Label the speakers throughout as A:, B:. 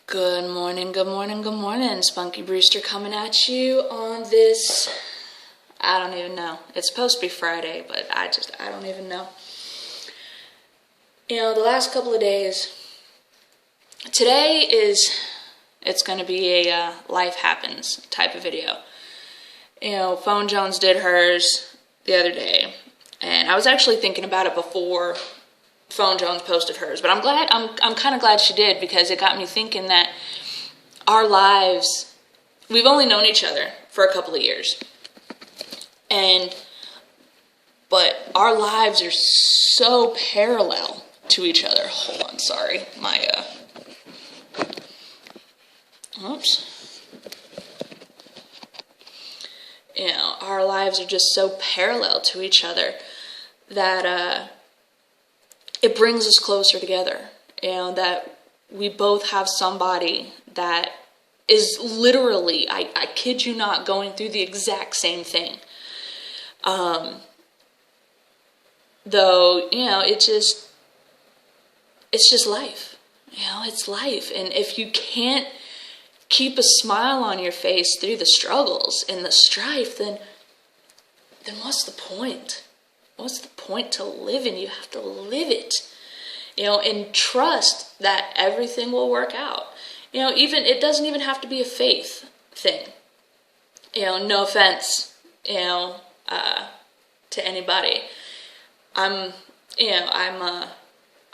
A: Good morning, good morning, good morning. Spunky Brewster coming at you on this, I don't even know. It's supposed to be Friday, but I don't even know. The last couple of days, today it's going to be a life happens type of video. Phone Jones did hers the other day, and I was actually thinking about it before Phone Jones posted hers, but I'm kind of glad she did, because it got me thinking that our lives, we've only known each other for a couple of years, but our lives are so parallel to each other. Hold on, sorry, oops. Our lives are just so parallel to each other that it brings us closer together. That we both have somebody that is literally, I kid you not, going through the exact same thing. Though, it's just life. It's life. And if you can't keep a smile on your face through the struggles and the strife, then what's the point? What's the point to living? You have to live it, and trust that everything will work out. Even it doesn't even have to be a faith thing. No offense, to anybody. I'm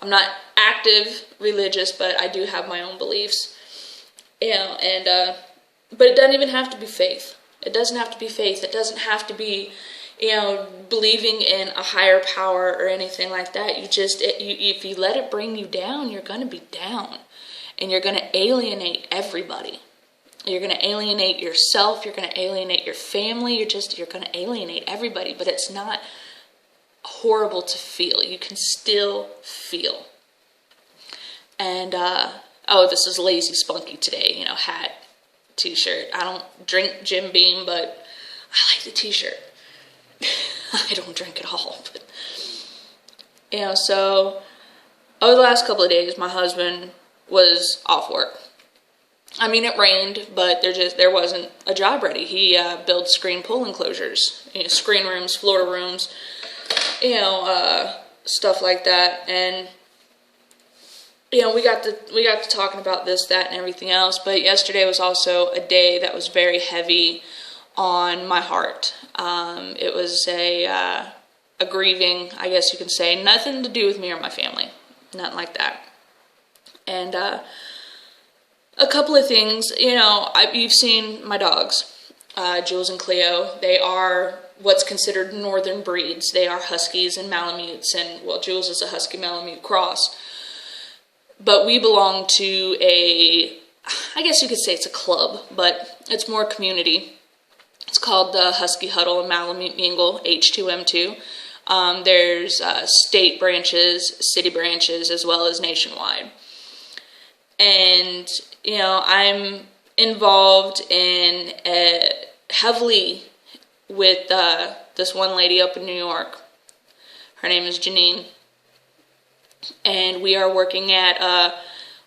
A: not active religious, but I do have my own beliefs. But it doesn't even have to be faith. It doesn't have to be faith. It doesn't have to be believing in a higher power or anything like that. If you let it bring you down, you're going to be down, and you're going to alienate everybody. You're going to alienate yourself. You're going to alienate your family. You're going to alienate everybody, but it's not horrible to feel. You can still feel. And, this is lazy spunky today, hat, t-shirt. I don't drink Jim Beam, but I like the t-shirt. I don't drink at all, but so over the last couple of days, my husband was off work. It rained, but there wasn't a job ready. He builds screen pool enclosures, screen rooms, floor rooms, stuff like that. And we got to talking about this, that, and everything else. But yesterday was also a day that was very heavy on my heart. It was a grieving, I guess you can say, nothing to do with me or my family, nothing like that. And a couple of things, you've seen my dogs, Jules and Cleo. They are what's considered northern breeds. They are Huskies and Malamutes, and Jules is a Husky Malamute cross. But we belong to I guess you could say it's a club, but it's more community. It's called the Husky Huddle and Malamute Mingle, H2M2. There's state branches, city branches, as well as nationwide. And, I'm involved in heavily with this one lady up in New York. Her name is Janine. And we are working at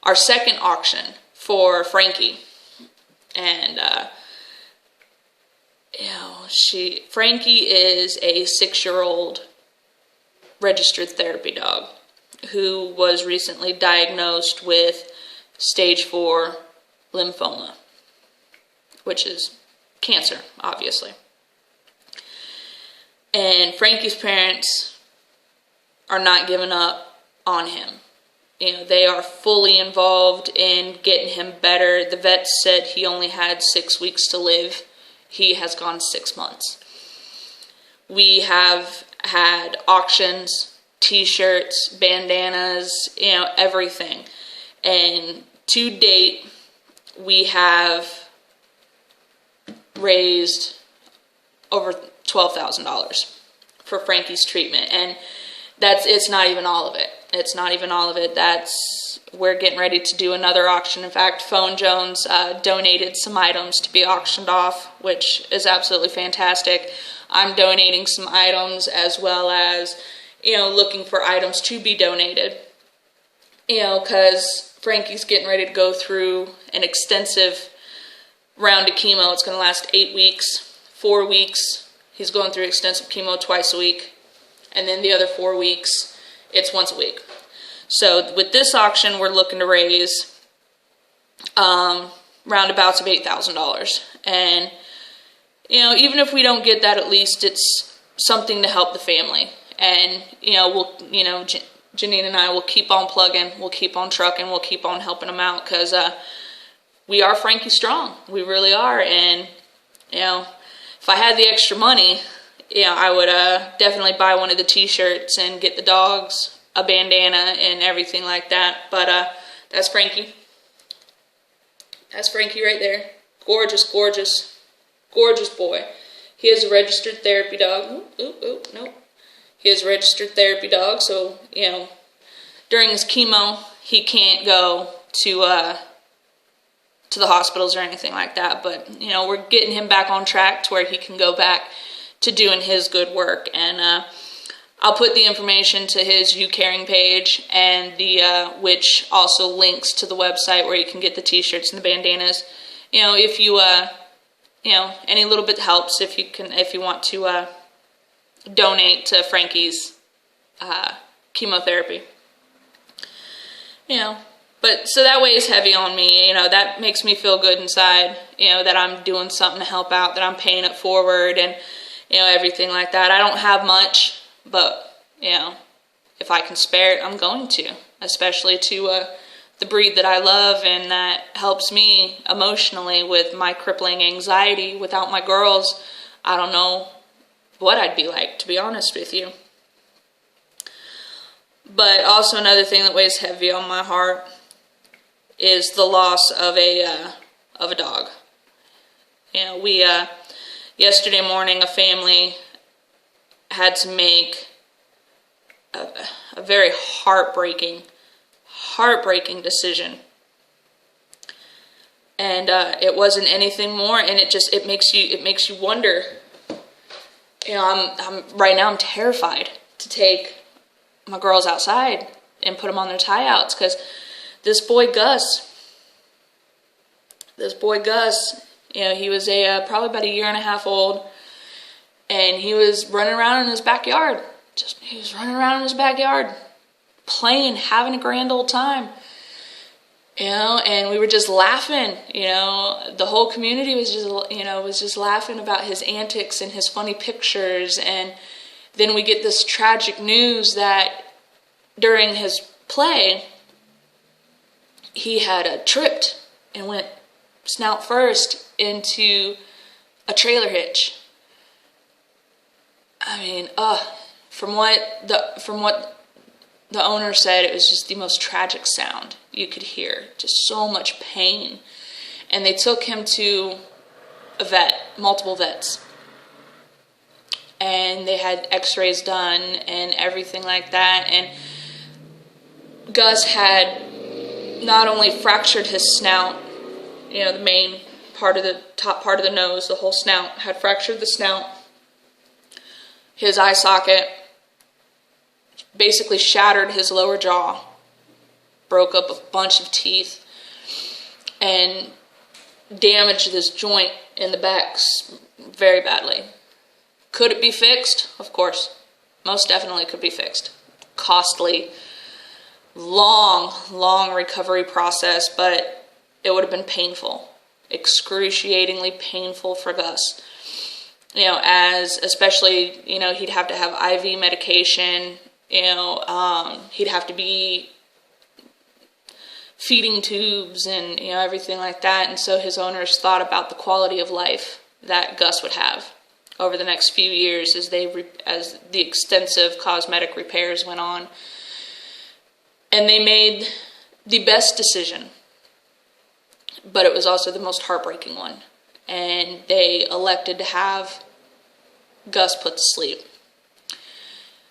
A: our second auction for Frankie. And, Frankie is a 6-year-old registered therapy dog who was recently diagnosed with stage 4 lymphoma, which is cancer, obviously. And Frankie's parents are not giving up on him. They are fully involved in getting him better. The vet said he only had 6 weeks to live. He has gone 6 months. We have had auctions, t-shirts, bandanas, everything. And to date, we have raised over $12,000 for Frankie's treatment. And it's not even all of it. It's not even all of it. We're getting ready to do another auction. In fact, Phone Jones donated some items to be auctioned off, which is absolutely fantastic. I'm donating some items as well as, looking for items to be donated. because Frankie's getting ready to go through an extensive round of chemo. It's going to last 8 weeks, 4 weeks. He's going through extensive chemo twice a week. And then the other 4 weeks, it's once a week. So with this auction, we're looking to raise roundabouts of $8,000. And, even if we don't get that, at least it's something to help the family. And, Janine and I will keep on plugging, we'll keep on trucking, we'll keep on helping them out, because we are Frankie strong. We really are. And, if I had the extra money, I would definitely buy one of the t-shirts and get the dogs a bandana and everything like that. But that's Frankie. That's Frankie right there. Gorgeous, gorgeous, gorgeous boy. He is a registered therapy dog. No. He is a registered therapy dog, so, during his chemo, he can't go to the hospitals or anything like that. But, we're getting him back on track to where he can go back to doing his good work. And I'll put the information to his You Caring page, and which also links to the website where you can get the t-shirts and the bandanas. If you any little bit helps if you want to donate to Frankie's chemotherapy. But so that weighs heavy on me. That makes me feel good inside. That I'm doing something to help out, that I'm paying it forward, and everything like that. I don't have much, but if I can spare it, I'm going to. Especially to the breed that I love and that helps me emotionally with my crippling anxiety. Without my girls, I don't know what I'd be like, to be honest with you. But also another thing that weighs heavy on my heart is the loss of a dog. We yesterday morning, a family had to make a very heartbreaking decision, and it wasn't anything more. And it makes you wonder. I'm right now, I'm terrified to take my girls outside and put them on their tie-outs, because this boy Gus, he was probably about 1.5 years old, and he was running around in his backyard. He was running around in his backyard, playing, having a grand old time. And we were just laughing. The whole community was just laughing about his antics and his funny pictures. And then we get this tragic news that during his play, he had tripped and went snout first into a trailer hitch. I mean, from what the owner said, it was just the most tragic sound you could hear. Just so much pain. And they took him to a vet, multiple vets. And they had x-rays done and everything like that. And Gus had not only fractured his snout, the main part of the top part of the nose, the whole snout, had fractured the snout. His eye socket basically shattered his lower jaw, broke up a bunch of teeth, and damaged this joint in the back very badly. Could it be fixed? Of course. Most definitely could be fixed. Costly, long recovery process, but it would have been painful. Excruciatingly painful for Gus. Especially, he'd have to have IV medication. He'd have to be feeding tubes and, everything like that. And so his owners thought about the quality of life that Gus would have over the next few years as the extensive cosmetic repairs went on. And they made the best decision, but it was also the most heartbreaking one. And they elected to have Gus put to sleep.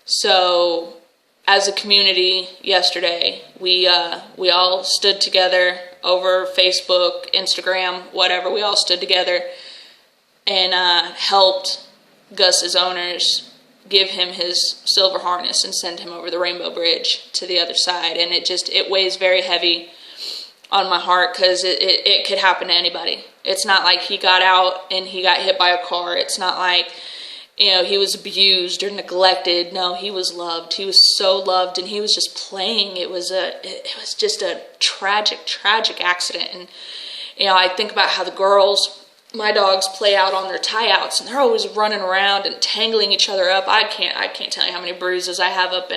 A: So, as a community yesterday, we all stood together over Facebook, Instagram, whatever. We all stood together and helped Gus's owners give him his silver harness and send him over the Rainbow Bridge to the other side. And it weighs very heavy on my heart, because it could happen to anybody. It's not like he got out and he got hit by a car. It's not like, he was abused or neglected. No, he was loved. He was so loved, and he was just playing. It was just a tragic, tragic accident. And, I think about how the girls, my dogs, play out on their tie-outs, and they're always running around and tangling each other up. I can't tell you how many bruises I have up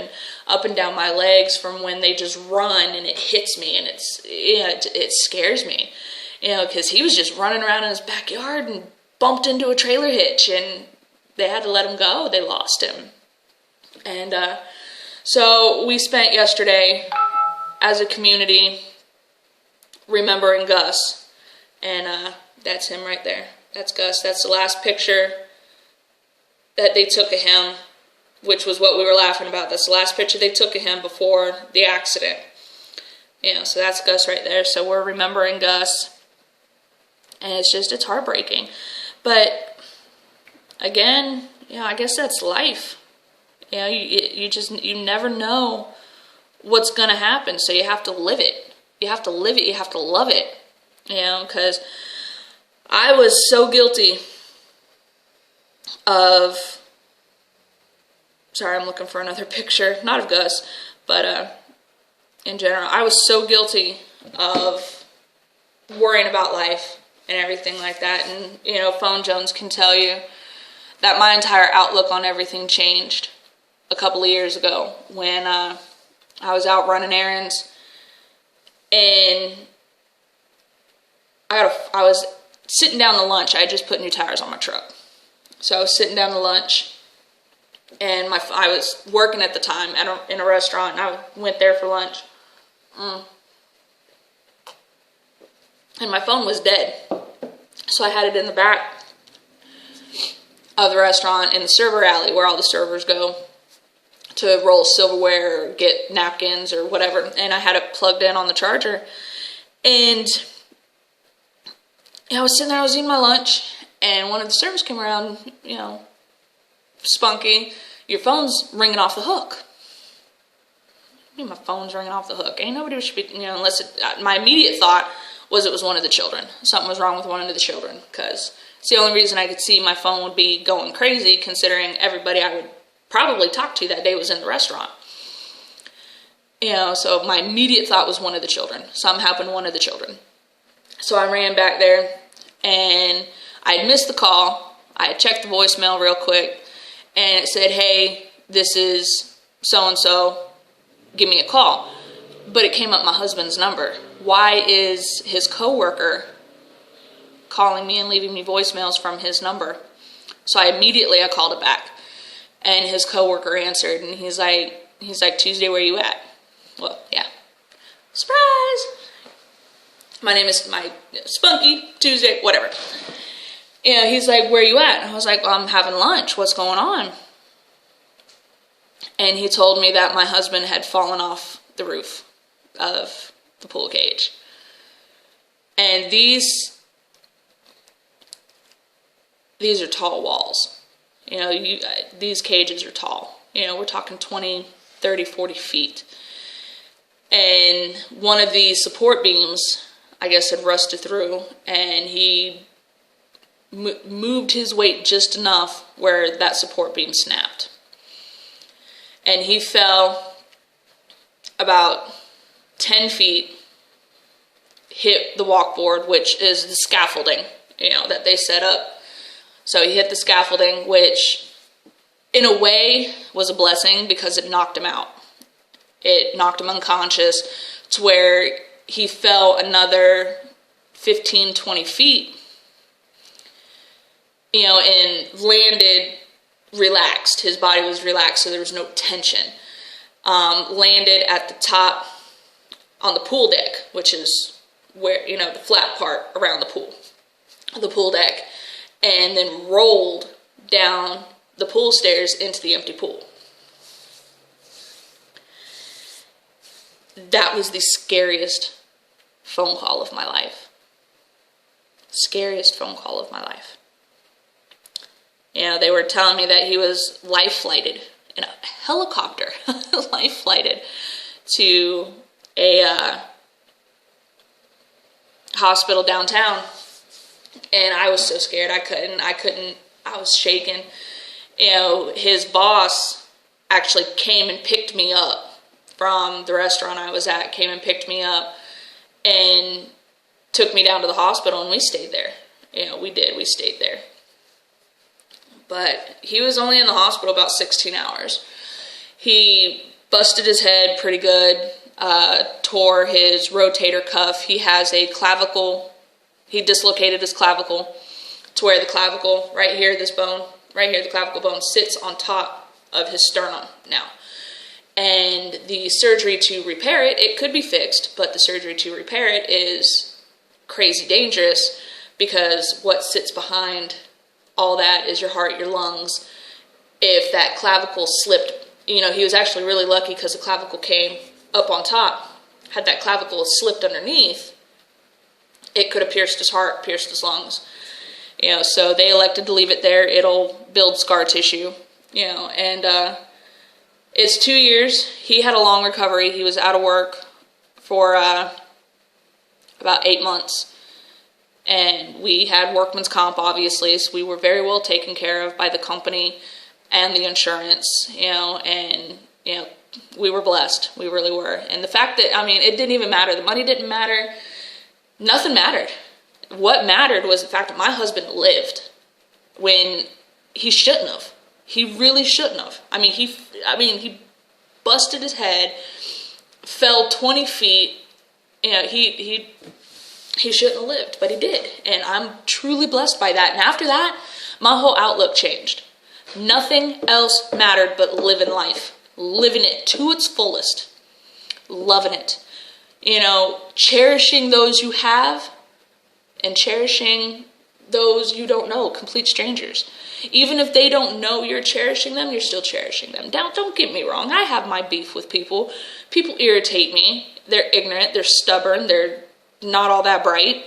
A: and down my legs from when they just run and it hits me, and it scares me, because he was just running around in his backyard and bumped into a trailer hitch, and they had to let him go. They lost him. And so we spent yesterday as a community remembering Gus, and that's him right there. That's Gus. That's the last picture that they took of him, which was what we were laughing about. That's the last picture they took of him before the accident. So that's Gus right there. So we're remembering Gus, and it's heartbreaking. But again, I guess that's life. You never know what's going to happen, so you have to live it. You have to live it. You have to love it. Because I was so guilty of, sorry, I'm looking for another picture, not of Gus, but in general, I was so guilty of worrying about life and everything like that. And, Phone Jones can tell you that my entire outlook on everything changed a couple of years ago when I was out running errands, and I was sitting down to lunch. I had just put new tires on my truck. So I was sitting down to lunch, and I was working at the time in a restaurant, and I went there for lunch. And my phone was dead. So I had it in the back of the restaurant in the server alley where all the servers go to roll silverware or get napkins or whatever. And I had it plugged in on the charger. And I was sitting there, I was eating my lunch, and one of the servers came around, Spunky, your phone's ringing off the hook. My phone's ringing off the hook. Ain't nobody should be, unless my immediate thought was it was one of the children. Something was wrong with one of the children, because it's the only reason I could see my phone would be going crazy, considering everybody I would probably talk to that day was in the restaurant. So my immediate thought was one of the children. Something happened to one of the children. So I ran back there, and I had missed the call. I had checked the voicemail real quick, and it said, hey, this is so-and-so, give me a call. But it came up my husband's number. Why is his coworker calling me and leaving me voicemails from his number? So I called it back, and his coworker answered, and he's like, Tuesday, where you at? Well, yeah. Surprise! My name is Spunky, Tuesday, whatever. He's like, where you at? And I was like, well, I'm having lunch. What's going on? And he told me that my husband had fallen off the roof of the pool cage. And these are tall walls. These cages are tall. We're talking 20, 30, 40 feet. And one of the support beams, I guess, had rusted through, and he moved his weight just enough where that support beam snapped. And he fell about 10 feet, hit the walkboard, which is the scaffolding, that they set up. So he hit the scaffolding, which in a way was a blessing because it knocked him out. It knocked him unconscious to where he fell another 15, 20 feet, and landed relaxed. His body was relaxed, so there was no tension. Landed at the top on the pool deck, which is where, the flat part around the pool deck, and then rolled down the pool stairs into the empty pool. That was the scariest phone call of my life. Scariest phone call of my life. You know, they were telling me that he was life flighted in a helicopter, life flighted to a hospital downtown. And I was so scared. I was shaking. You know, his boss actually came and picked me up from the restaurant I was at, came and picked me up and took me down to the hospital, and we stayed there. You know, we stayed there. But he was only in the hospital about 16 hours. He busted his head pretty good, tore his rotator cuff. He has a clavicle. He dislocated his clavicle to where the clavicle, right here, this bone, right here, the clavicle bone sits on top of his sternum now. And the surgery to repair it, it could be fixed, but the surgery to repair it is crazy dangerous, because what sits behind all that is your heart, your lungs. If that clavicle slipped, you know, he was actually really lucky because the clavicle came up on top. Had that clavicle slipped underneath, it could have pierced his heart, pierced his lungs. You know, so they elected to leave it there. It'll build scar tissue, you know, and it's 2 years. He had a long recovery. He was out of work for about 8 months. And we had workman's comp, obviously, so we were very well taken care of by the company and the insurance, you know, and, you know, we were blessed. We really were. And the fact that, I mean, it didn't even matter. The money didn't matter. Nothing mattered. What mattered was the fact that my husband lived when he shouldn't have. He really shouldn't have. I mean, he busted his head, fell 20 feet. You know, he shouldn't have lived, but he did. And I'm truly blessed by that. And after that, my whole outlook changed. Nothing else mattered but living life. Living it to its fullest. Loving it. You know, cherishing those you have and cherishing those you don't know, complete strangers. Even if they don't know you're cherishing them, you're still cherishing them. Now, don't get me wrong. I have my beef with people. People irritate me. They're ignorant. They're stubborn. They're not all that bright.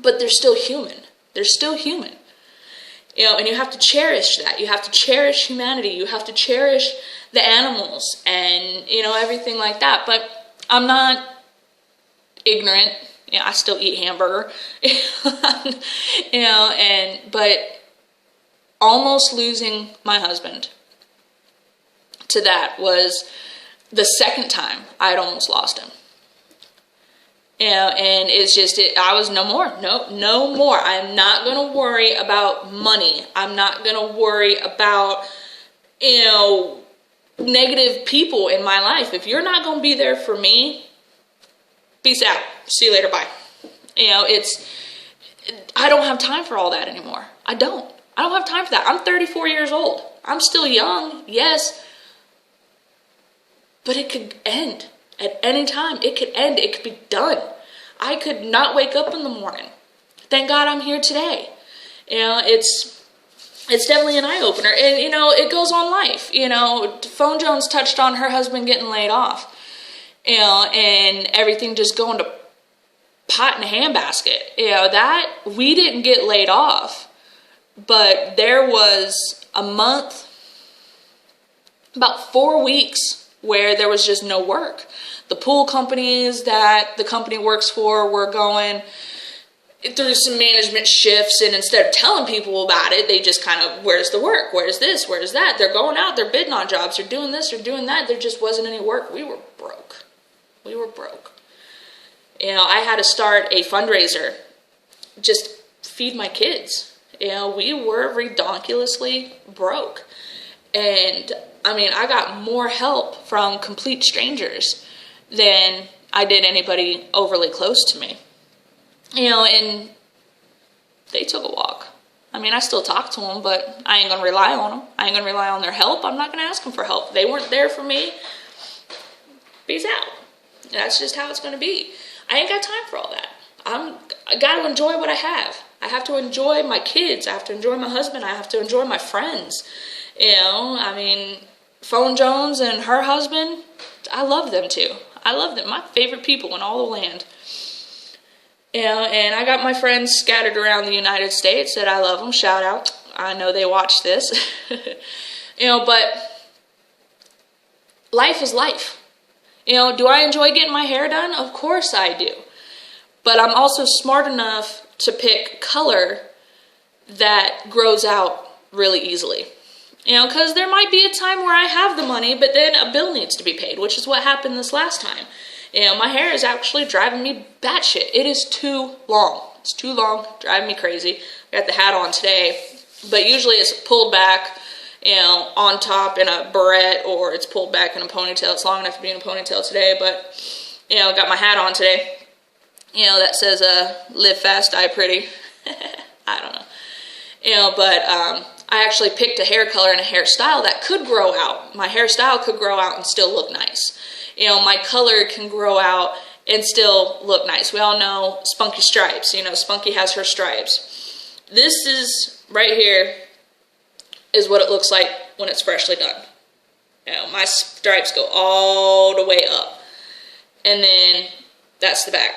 A: But they're still human. They're still human. You know, and you have to cherish that. You have to cherish humanity. You have to cherish the animals and, you know, everything like that. But I'm not ignorant. You know, I still eat hamburger. You know, but almost losing my husband to that was the second time I'd almost lost him. You know, and it's just, I was no more. No more. I'm not going to worry about money. I'm not going to worry about, you know, negative people in my life. If you're not going to be there for me, peace out. See you later. Bye. You know, I don't have time for all that anymore. I don't have time for that. I'm 34 years old. I'm still young, yes, but it could end at any time. It could end. It could be done. I could not wake up in the morning. Thank God I'm here today. You know, it's definitely an eye-opener. And, you know, it goes on life. You know, Phone Jones touched on her husband getting laid off. You know, and everything just going to pot in a handbasket. You know, that, we didn't get laid off. But there was a month, about 4 weeks, where there was just no work. The pool companies that the company works for were going through some management shifts, and instead of telling people about it, they just kind of, where's the work? Where's this? Where's that? They're going out, they're bidding on jobs, they're doing this, they're doing that. There just wasn't any work. We were broke. You know, I had to start a fundraiser, just feed my kids. You know, we were redonkulously broke. And, I mean, I got more help from complete strangers than I did anybody overly close to me. You know, and they took a walk. I mean, I still talk to them, but I ain't going to rely on them. I ain't going to rely on their help. I'm not going to ask them for help. They weren't there for me. Peace out. That's just how it's going to be. I ain't got time for all that. I got to enjoy what I have. I have to enjoy my kids. I have to enjoy my husband. I have to enjoy my friends. You know, I mean, Phone Jones and her husband, I love them too. I love them. My favorite people in all the land. You know, and I got my friends scattered around the United States that I love them. Shout out. I know they watch this. But life is life. Do I enjoy getting my hair done? Of course I do. But I'm also smart enough to pick color that grows out really easily. Because there might be a time where I have the money, but then a bill needs to be paid, which is what happened this last time. My hair is actually driving me batshit. It is too long. It's too long, driving me crazy. I got the hat on today, but usually it's pulled back, on top in a barrette, or it's pulled back in a ponytail. It's long enough to be in a ponytail today, but, got my hat on today. That says, live fast, die pretty. I don't know. But I actually picked a hair color and a hairstyle that could grow out. My hairstyle could grow out and still look nice. My color can grow out and still look nice. We all know Spunky stripes. Spunky has her stripes. This is, right here, is what it looks like when it's freshly done. My stripes go all the way up. And then that's the back.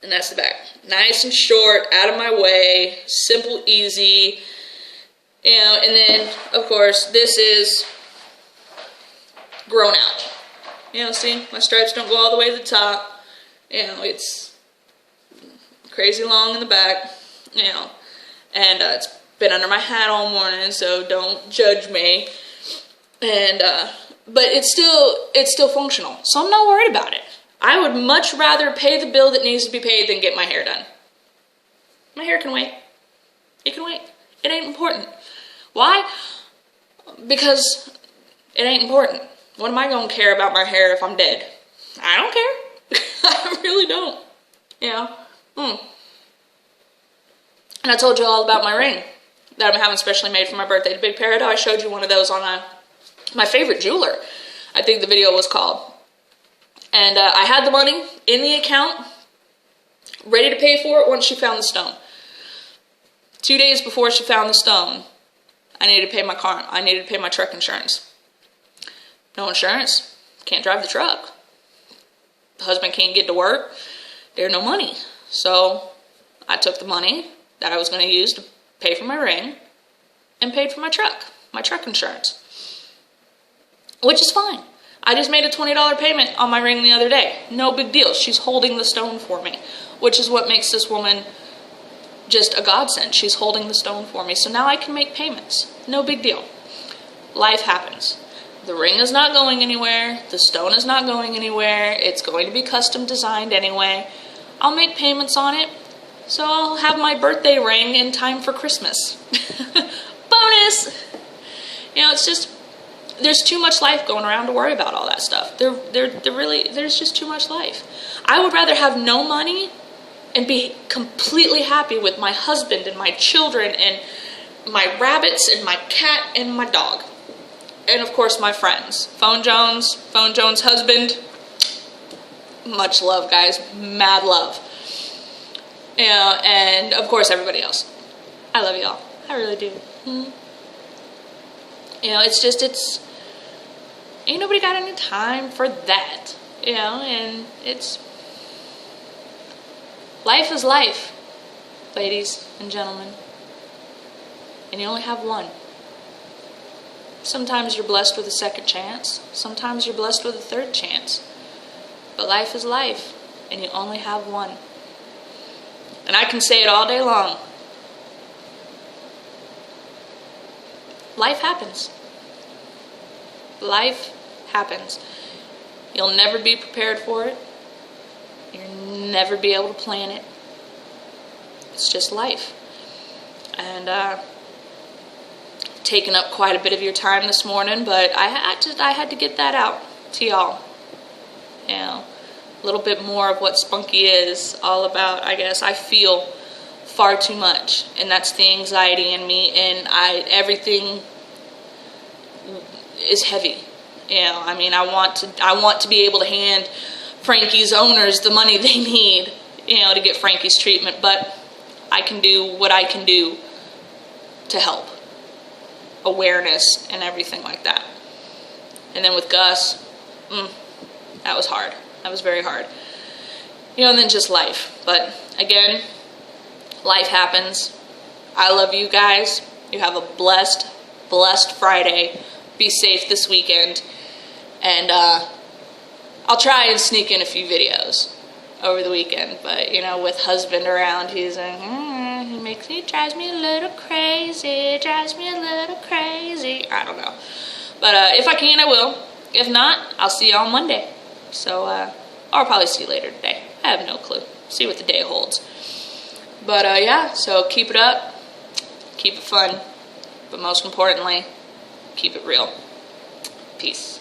A: And that's the back. Nice and short, out of my way, simple, easy. And then, of course, this is grown out. See, my stripes don't go all the way to the top. It's crazy long in the back. And it's been under my hat all morning, so don't judge me. And but it's still functional, so I'm not worried about it. I would much rather pay the bill that needs to be paid than get my hair done. My hair can wait. It can wait. It ain't important. Why? Because it ain't important. What am I going to care about my hair if I'm dead? I don't care. I really don't. And I told you all about my ring that I'm having specially made for my birthday. The Big Peridot. I showed you one of those on my favorite jeweler, I think the video was called. And I had the money in the account, ready to pay for it once she found the stone. 2 days before she found the stone, I needed to pay my car. I needed to pay my truck insurance. No insurance. Can't drive the truck. The husband can't get to work. There's no money. So I took the money that I was going to use to pay for my ring and paid for my truck insurance, which is fine. I just made a $20 payment on my ring the other day. No big deal. She's holding the stone for me, which is what makes this woman just a godsend. She's holding the stone for me. So now I can make payments. No big deal. Life happens. The ring is not going anywhere. The stone is not going anywhere. It's going to be custom designed anyway. I'll make payments on it. So I'll have my birthday ring in time for Christmas. Bonus! It's just, there's too much life going around to worry about all that stuff. There's just too much life. I would rather have no money and be completely happy with my husband and my children and my rabbits and my cat and my dog. And of course my friends. Phone Jones' husband. Much love, guys. Mad love. And of course everybody else. I love y'all. I really do. It's ain't nobody got any time for that. And life is life, ladies and gentlemen. And you only have one. Sometimes you're blessed with a second chance. Sometimes you're blessed with a third chance. But life is life, and you only have one. And I can say it all day long. Life happens. Life happens. You'll never be prepared for it. You'll never be able to plan it. It's just life. And taken up quite a bit of your time this morning, but I had to get that out to y'all. A little bit more of what Spunky is all about. I guess I feel far too much, and that's the anxiety in me, and everything is heavy. I want to be able to hand Frankie's owners the money they need, to get Frankie's treatment, but I can do what I can do to help. Awareness and everything like that. And then with Gus, that was hard. That was very hard. And then just life. But again, Life happens. I love you guys. You have a blessed Friday. Be safe this weekend. And I'll try and sneak in a few videos over the weekend. But, you know, with husband around, he's like, drives me a little crazy. I don't know. But if I can, I will. If not, I'll see you on Monday. So, I'll probably see you later today. I have no clue. See what the day holds. But, yeah, so keep it up. Keep it fun. But most importantly, keep it real. Peace.